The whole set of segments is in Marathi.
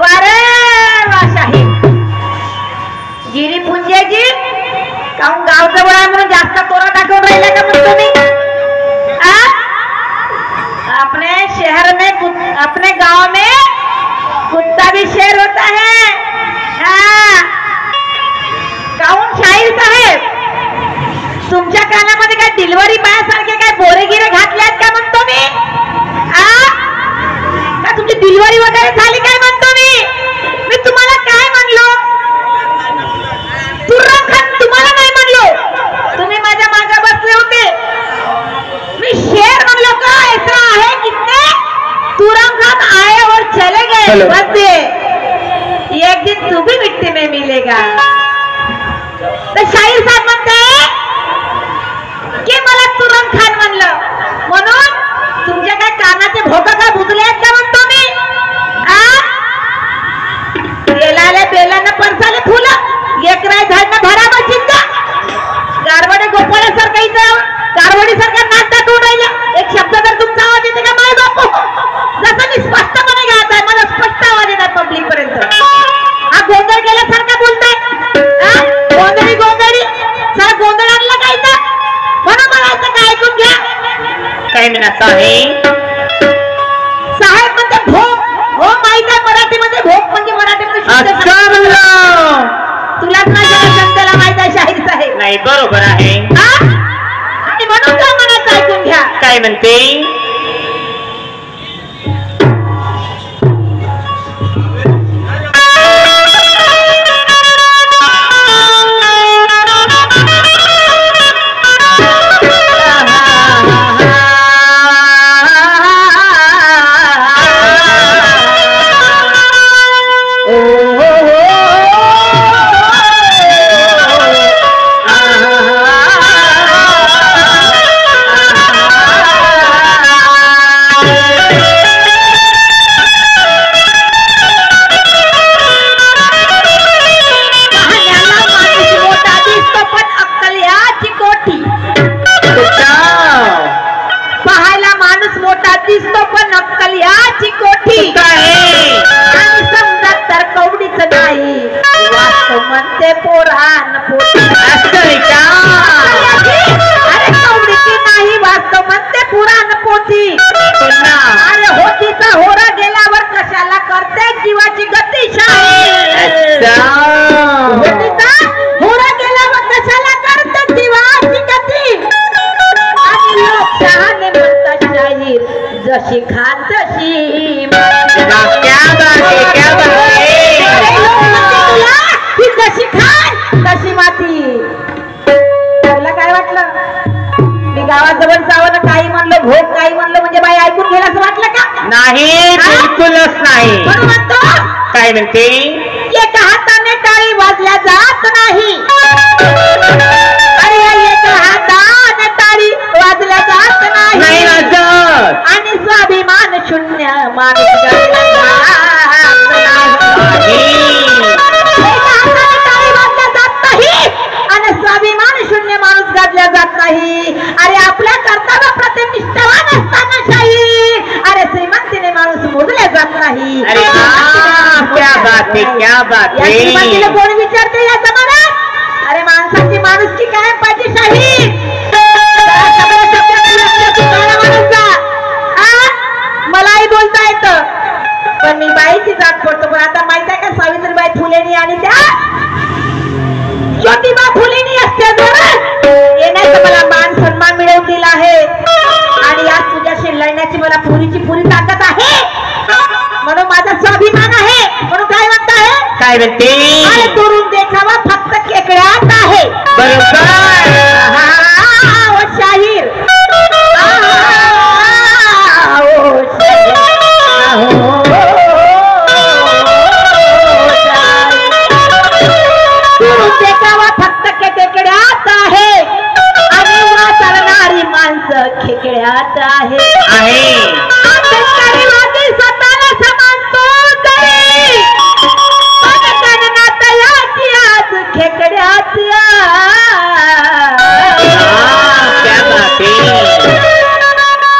वारे वाशाही गिरी पुंजेजी काहून गाव जवळ आहे म्हणून जास्त तोरा टाकून राहिला का मग तुम्ही? अपने शहर में अपने गांव में कुत्ता भी शेर होता है। काहून शाहीर साहेब तुमच्या कानामध्ये काय डिलिव्हरी बायासारखे काय बोरेगिरे घातल्यात का म्हणतो मी? का तुमची डिलिव्हरी वगैरे झाली काय म्हणतो मी तुम्हाला काय म्हणलो? तुर्रम खान तुम्हाला नाही म्हणलो, तुम्ही माझ्या मागे बसले होते। मी शेर म्हणलो का? ऐसा है कितने तुर्रम खान आए और चले गए, बस ये एक दिन तू भी मिट्टी में मिलेगा। तो शाहीर साहब म्हणते की मला तुरंग खान म्हणलं म्हणून तुमच्या काय कानाचे भोका काय बुजले आहेत का म्हणतो मी? बेलाले बेलानं परसाले फुलं एक राय झाडनं भरा बचिंता गारवाडे गोपाळासारखा इथं गारवाडी सारखा नाक टाकून राहिला। एक शब्द जर तुमचा आवाज येते का माय बापू? जसं मी स्पष्टपणे गात आहे, मला स्पष्ट आवाज येत आहे पब्लिक पर्यंत। हा गोंधळ केल्यासारखा बोलताय, गोंधळी गोंधळी सर गोंधळ आणला काय तर म्हणून मला असं काय ऐकून घ्या। काय म्हणत आहे साहेब म्हणजे भोग हो माहित आहे मराठीमध्ये भोग म्हणजे मराठीमध्ये तुलाच माझ्या जनतेला माहित आहे शाहीर साहेब। नाही बरोबर आहे आणि म्हणून काय म्हणायचं ऐकून घ्या। काय म्हणते? म्हणते पोरान पोटी अरे कवडीची नाही वास्तव म्हणते पुराण पोटी। अरे होतीचा होरा गेल्यावर कशाला करते जीवाची गतिशाही? होतीचा होरा गेल्यावर कशाला करते जीवाची गती? आणि लोक शहाणे म्हणतात शाहीर जशी खान तशी जशी खान तशी माती। तुला काय वाटलं मी गावाजवळ जावं काही म्हणलं भोग काही म्हणलं म्हणजे बाई ऐकून घ्यायला असं वाटलं का? नाही बिलकुलच नाही। म्हणून म्हणतो काय म्हणते? एका हाताने टाळी वाजल्या जात नाही, अरे एका हाताने टाळी वाजल्या जात नाही आणि स्वाभिमान शून्य माणूस आणि स्वाभिमान शून्य माणूस गाजल्या जात नाही। अरे आपल्या कर्तव्याप्रती निष्ठावान असताना शाहीर अरे श्रीमंतीने माणूस मोजल्या जात नाही। क्या बात है क्या बात है। श्रीमंतीला कोण विचारते या जमान्यात? अरे माणसाची माणुसकी काय पाहिजे शाहीर? मलाही बोलता येतं पण मी बाईची जात पडतो। पण आता माहित आहे का सावित्रीबाई फुलेनी आणि त्या ज्योतिबा फुलेनी असत्यावर येण्याचा मला मान सन्मान मिळवून दिला आहे आणि आज तुझ्याशी लढण्याची मला पुरी ताकद आहे म्हणून माझा स्वाभिमान आहे। म्हणून काय म्हणता आहे? काय म्हणते? अरे दुरून देखावा फक्त केकड्यात आहे। बरोबर शाहीर देखावा फक्त केकड्यात आहे आणि वा चालणारी माणसं खेकड्यात आहे। आंबेडकरी स्वतःला समानतो तरी गणनातयाची आज खेकड्यात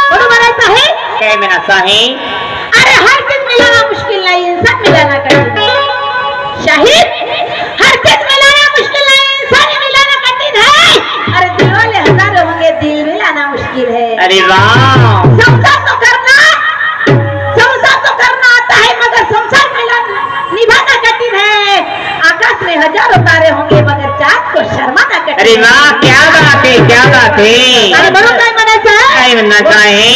म्हणून म्हणायचं आहे। काय म्हणायचं आहे? अरे हर किसी शाहिद, हर चीज मिलाना मुश्किल नहीं, इंसान मिलाना कठिन है। अरे दिल वाले हजारों होंगे, दिल मिलाना मुश्किल है। अरे वाह, संसार तो करना आता है, मगर संसार निभाना कठिन है। आकाश में हजारों तारे होंगे, मगर चाँद को शर्माना कठिन है। अरे वाह, क्या बात है, क्या बात है। अरे बड़ों काय म्हणायचं आहे? काय म्हणणार आहे?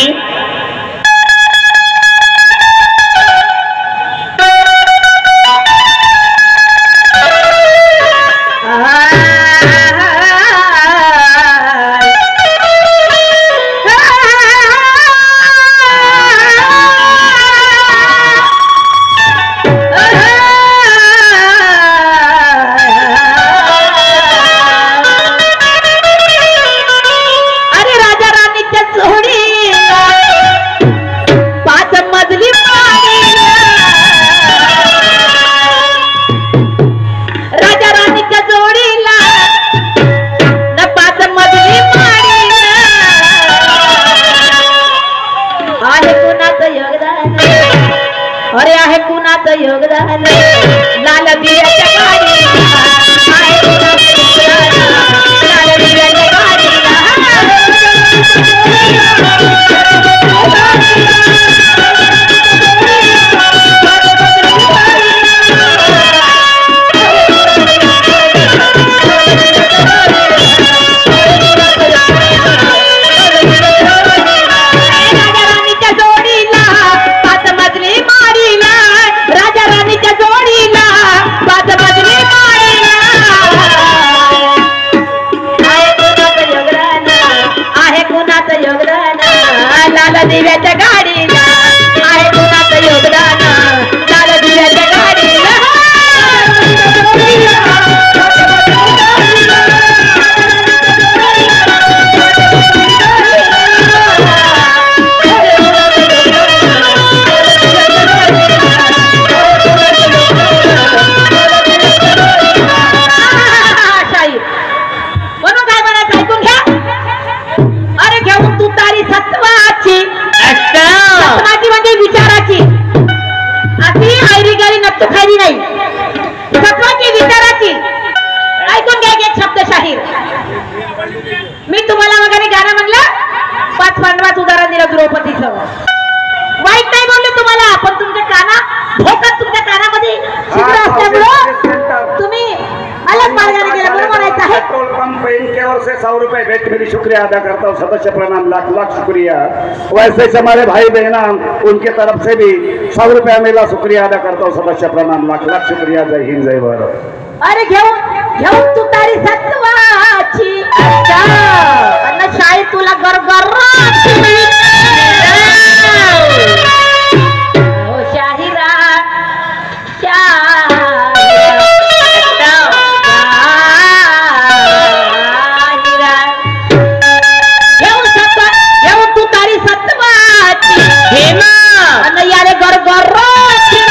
अरे आहे कुणाचं योगदान, लाल दिव्याच्या गाडीला आहे कुणाचं योगदान, लाल दिव्याच्या गाडीला दिव्याच्या गाडीला आहे कुणाचं योगदान, लाल दिव्याच्या गाडीला शाहीर म्हणून काय म्हणायचं ऐकून घ्या. अरे घेऊन तू तारी सत्वाची, सत्वाची म्हणजे विचाराची, अशी आयरी गारी नक्की खायली नाही, सत्वाची विचाराची. ऐकून घ्या एक शब्द शाहीर. मी तुम्हाला वगैरे गाणं म्हणलं, 5 पांडवात उदाहरण दिलं द्रौपदीचं. वाईट नाही बोलले तुम्हाला, पण तुमच्या भोकात तुमच्या कानामध्ये छिद्र असल्यामुळं तुम्ही अलग मार्गाने गेला म्हणून म्हणायचं आहे. पेट्रोल पंप पे इनके ओर से 100 रुपए भेंट मेरी शुक्रिया अदा करता हूँ, सदस्य प्रणाम, लाख लाख शुक्रिया. वैसे ही हमारे भाई बहना उनके तरफ से भी 100 रुपया मिला, शुक्रिया अदा करता हूँ, सदस्य प्रणाम, लाख लाख शुक्रिया. जय हिंद, जय भारत. अरे घेऊन तू तारी सत्वाची, अन्न शाही तुला गरगराची. हो शाहिरा, घेऊन तू तारी सत्वाची, अन्न याले गरगराची.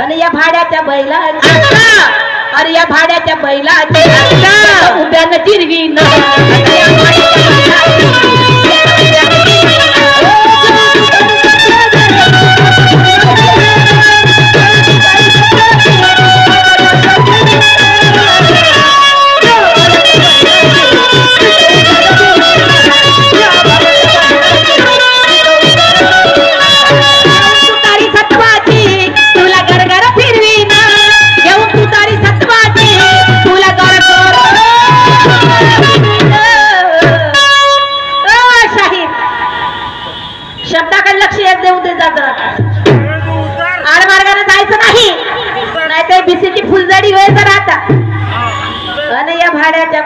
आणि या भाड्याच्या बैलाची, अरे या भाड्याच्या बैलाची उभ्यानं जिरवी न शब्दाकडे लक्ष देऊ दे जरा. आडमार्गाने जायचं नाही, नाहीतर बिसीची फुलझडी होय जरा आता. आणि या भाड्याच्या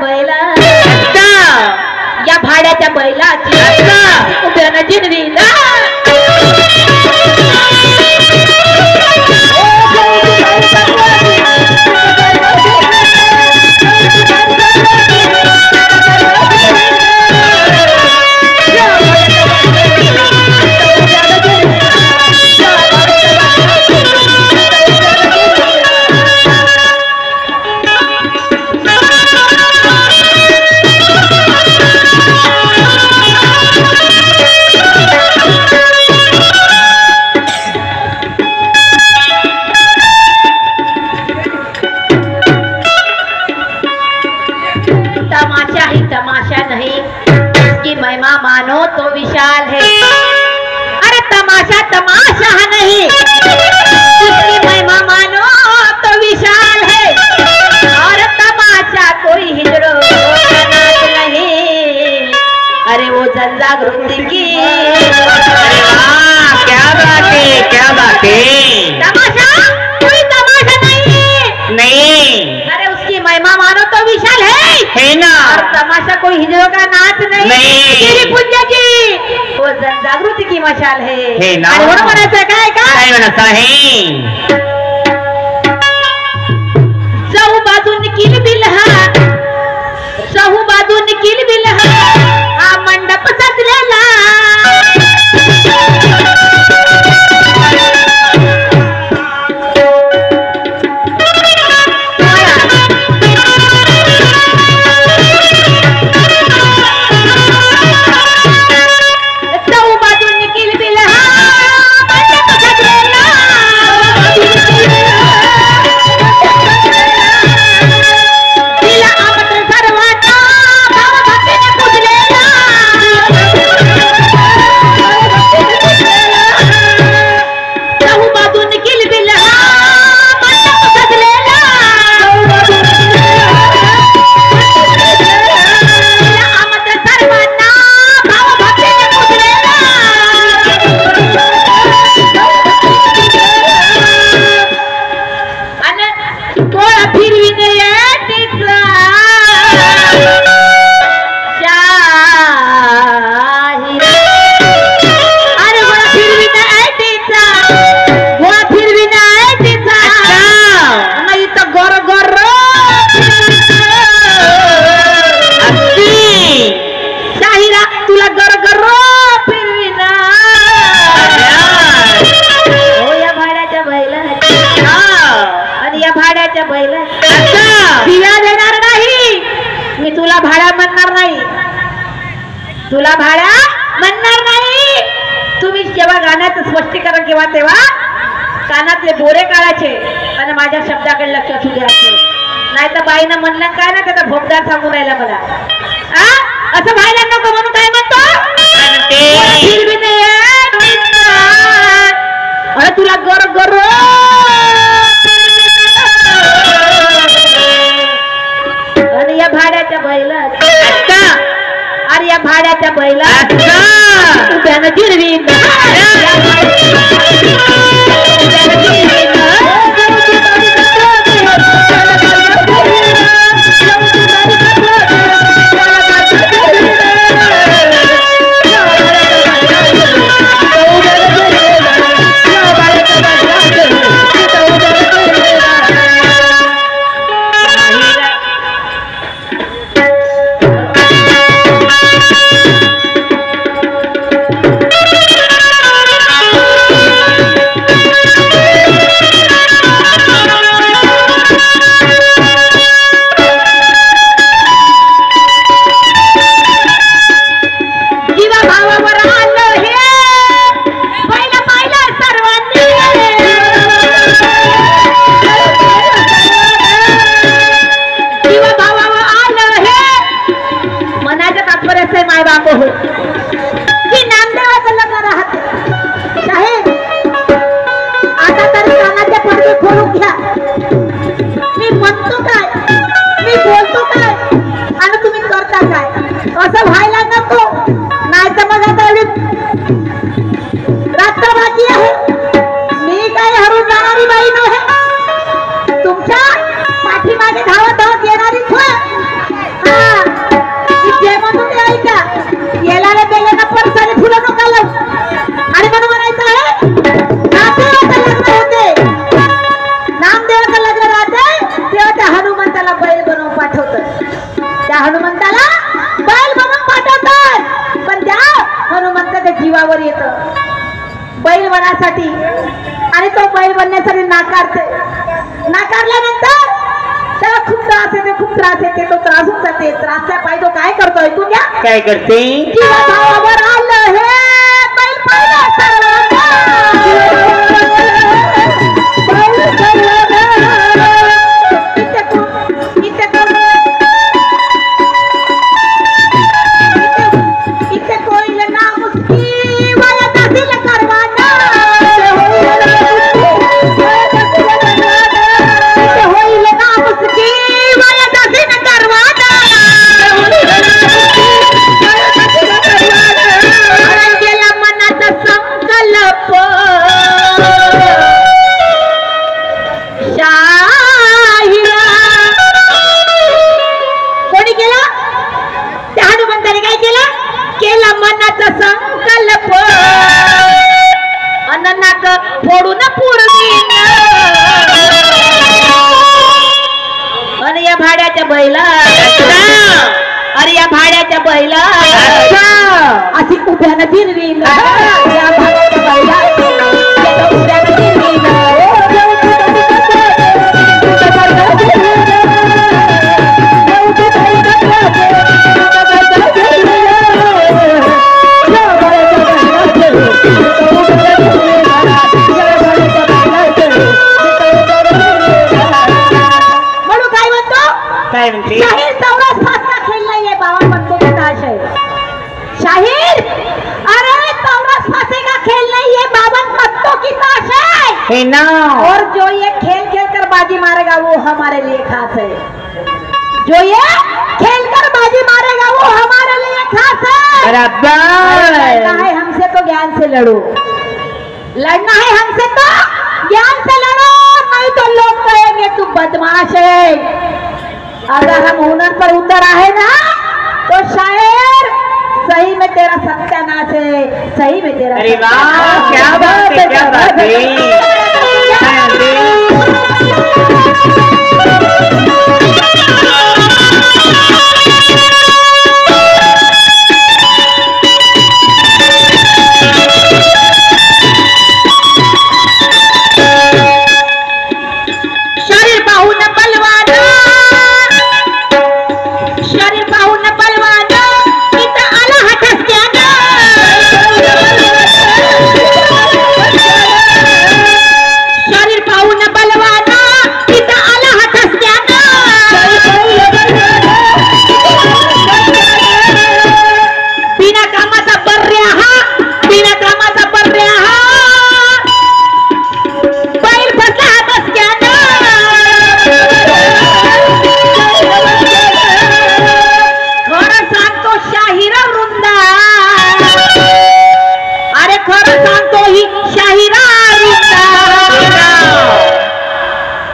बैलाची उभ्यानं जिरवी ना. कोई हिजड़ों का नाच नहीं, नहीं। तेरी पूजा की वो जन जागृति की मशाल है। हे ना आणि म्हणून म्हणायचं काय काय म्हणत आहे सहू बाजून किलबिल हा, सहू बाजून किलबिल हा मंडप सजलेला तुला भाड्या म्हणणार नाही. तुम्ही जेव्हा गाण्याचं स्पष्टीकरण केव्हा तेव्हा कानातले बोरे काढायचे आणि माझ्या शब्दाकडे लक्ष असू द्यायचे. नाही तर बाईनं म्हणलं काय ना त्याचा भोगदार सांगून राहिला मला. असं व्हायला नको म्हणून काय म्हणतो अरे तुला गर गर आणि या भाड्याच्या बैला अरे या भाड्याच्या बैला त्यानं जिरवी बैल बनासाठी आणि तो बैल बनण्यासाठी नाकारल्यानंतर त्याला खूप त्रास येते तो त्रासून जाते. त्रासच्या पायी तो काय करतोय तू द्या काय करते जीवा भावावर आलं हे बैल माझी उभ्यानं जिरवीन या भाड्याच्या बैलाची उभ्यानं जिरवीन शाहीर चौरस फासला खेळ नाहीये बाबा म्हणतो की ताश आहे शाहीर अरे चौरस फासे का खेल नहीं है बावन पत्तों की ताश है ना और जो ये खेल खेल कर बाजी मारेगा वो हमारे लिए खास है जो ये खेल कर बाजी मारेगा वो हमारे लिए खास है बराबर लड़ना है हमसे तो ज्ञान से लड़ो लड़ना है हमसे तो ज्ञान से लड़ो नहीं तो लोग कहेंगे तू बदमाश है अगर हम हुनर पर उतर आए ना तो शायर सही में तेरा सत्यानाश है सही में तेरा अरे वाह क्या बात है क्या बात है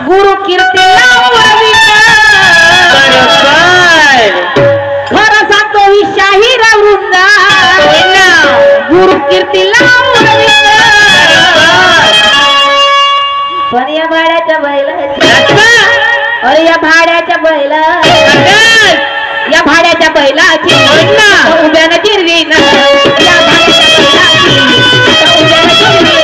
गुरु कीर्ती खरं सांगतो ही शाहीर वृंदा गुरु कीर्ती पण या भाड्याच्या बैलाची अरे या भाड्याच्या बैला या भाड्याच्या बैलाची उभ्यानं जिरवी ना या भाड्याच्या बैलाची उभ्यानं जिरवी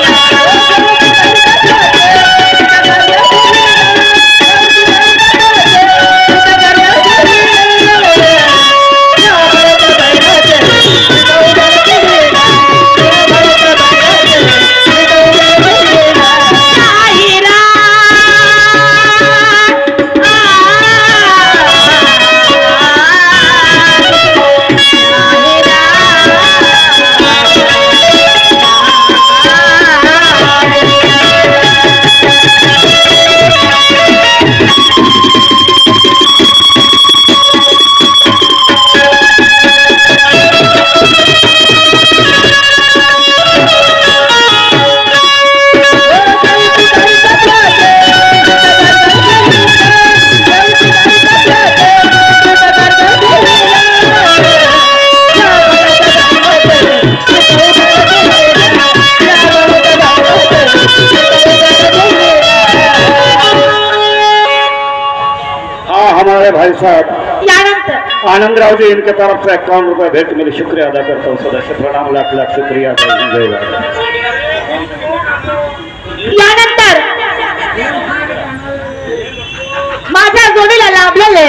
हमारे भाई साहब आनंदराव जी इनके तरफ से 51 रुपए भेंट मिली शुक्रिया अदा करता हूँ सदस्य प्रणाम लाख लाख शुक्रिया यानंतर माझ्या जोडीला लाभलेले